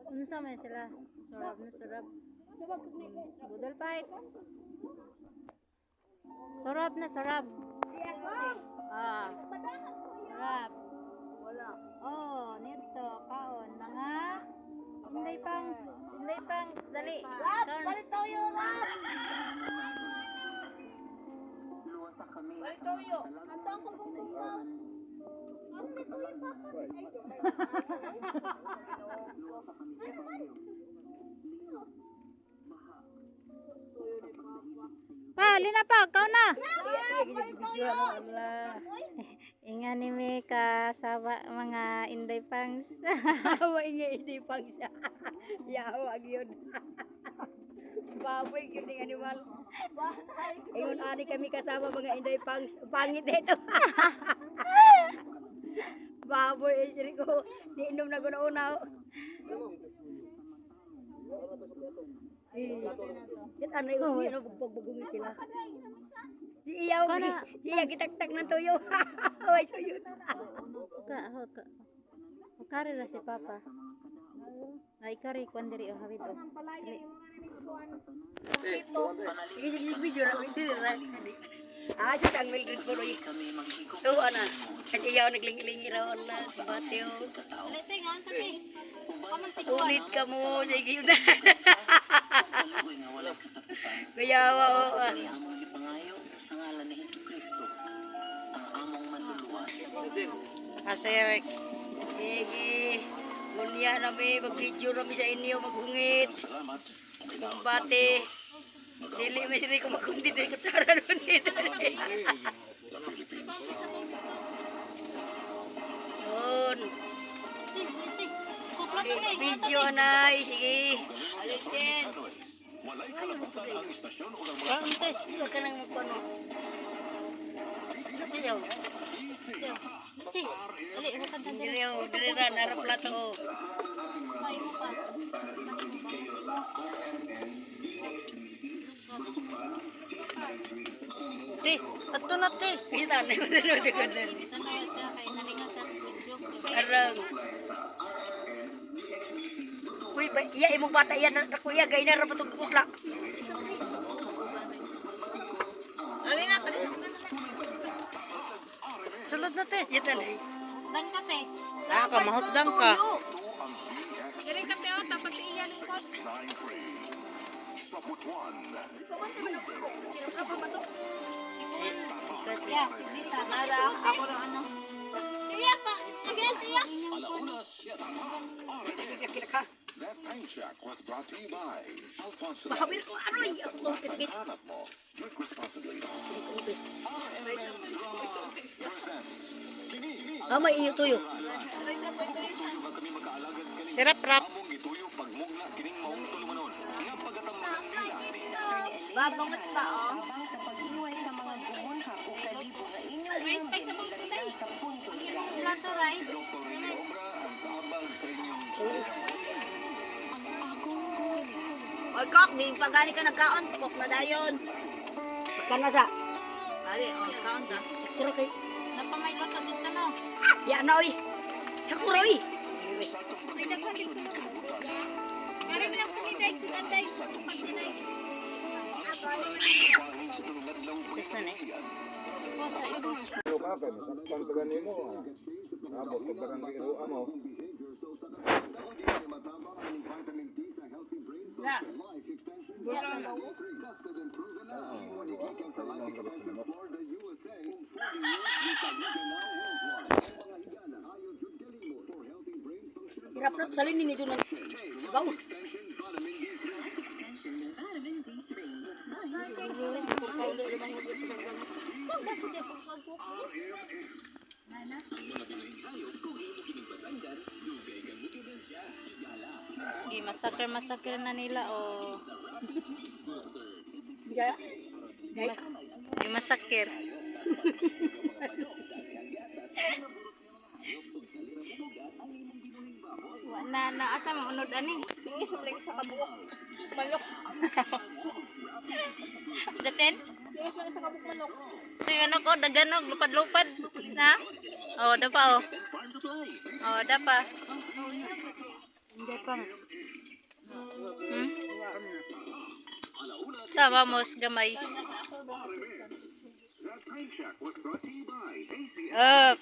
Unsa man sila? Sarap na sarap. Budol fight. Sarap na sarap. Ah. Sarap. Wala. Oh, nito kaon mga Inday pangs, dali. Rap, balik toyo, Rap. Balik toyo. Andang ko kung kumang. Ano na toyo pa? Pa, lina pa, kau na. Balik toyo. Inga ni me kasama mga Inday pangs. Hawa nga hindi pang siya. Yawa yun. Baboy yun yung animal. Ayun, ani kami kasama mga inday pangit dito. Baboy, isiri ko. Niinom na ko na una. Kita na yun, yun ang pagbagungit sila. Si Iyaw, si Iyaw kitak-tak ng tuyo. Away so yun. Kari ra si Papa. Ay kari kwan diri o hawid o. Sige video na hindi ra. Siya sang Mildred ko rin. Tuwa na. Kasi Iyaw naglingi-lingi raw na. Bateo. Ulit ka mo. Sige yun na. Kuyawa o. Eric. Sige. Ngunya nami, mag-video nami sa inyo, maghungit. Kumbate. Dili may sini ko magkundi dito yung kutsara nun dito. Yun. Video na, sige. Alitin. Huwag ka nang magpano. Ayaw. Dili ra narap plato. Ato na te. Kita na mo dito ko din. Arang. Uy, iya imong bata yan na kuya gay na ra patug kusla. Sulod na te. Ito na. Dan ka te. Kamahutdang ka. Dili ka teo tapat iya lingkod. Ya, si Lisa. Nara ako na ano. Iya pa, again iya. Sige kila ka. That time check was brought to you by Alfonso. Mahabir ko ano iya ako kasakit. Hanap mo. Drink responsibly. Ama iyo tuyo. Sirap rap. Babong pa oh. May spice mo tay. Plato rice. Oy kok, di pagani ka nagkaon, kok na dayon. Kana sa. Ali, kaon ta. Turo kay. Napamay plato dito no. Ya na oy. Sakura oy. Kare mi lang pumiday suganday, pagdinay. Yes na ne. Ipos sa ipos. Pero ka pa, masaktan ka ganin mo. Abot ka ba ng iruan mo? Na. Sirap-rap salin ni Junan. Bau. Masakir na nila o. Masakir. Na asa mo unod ani? Ingis sa sa kabuok. Manok. Daten? Ingis sa kabuok manok. Ito yung ano ko, daganog, lupad-lupad. Na? Oh, da pa oh. Oh, dapa. Hindi pa. Hmm? Tama mo, gamay. Up.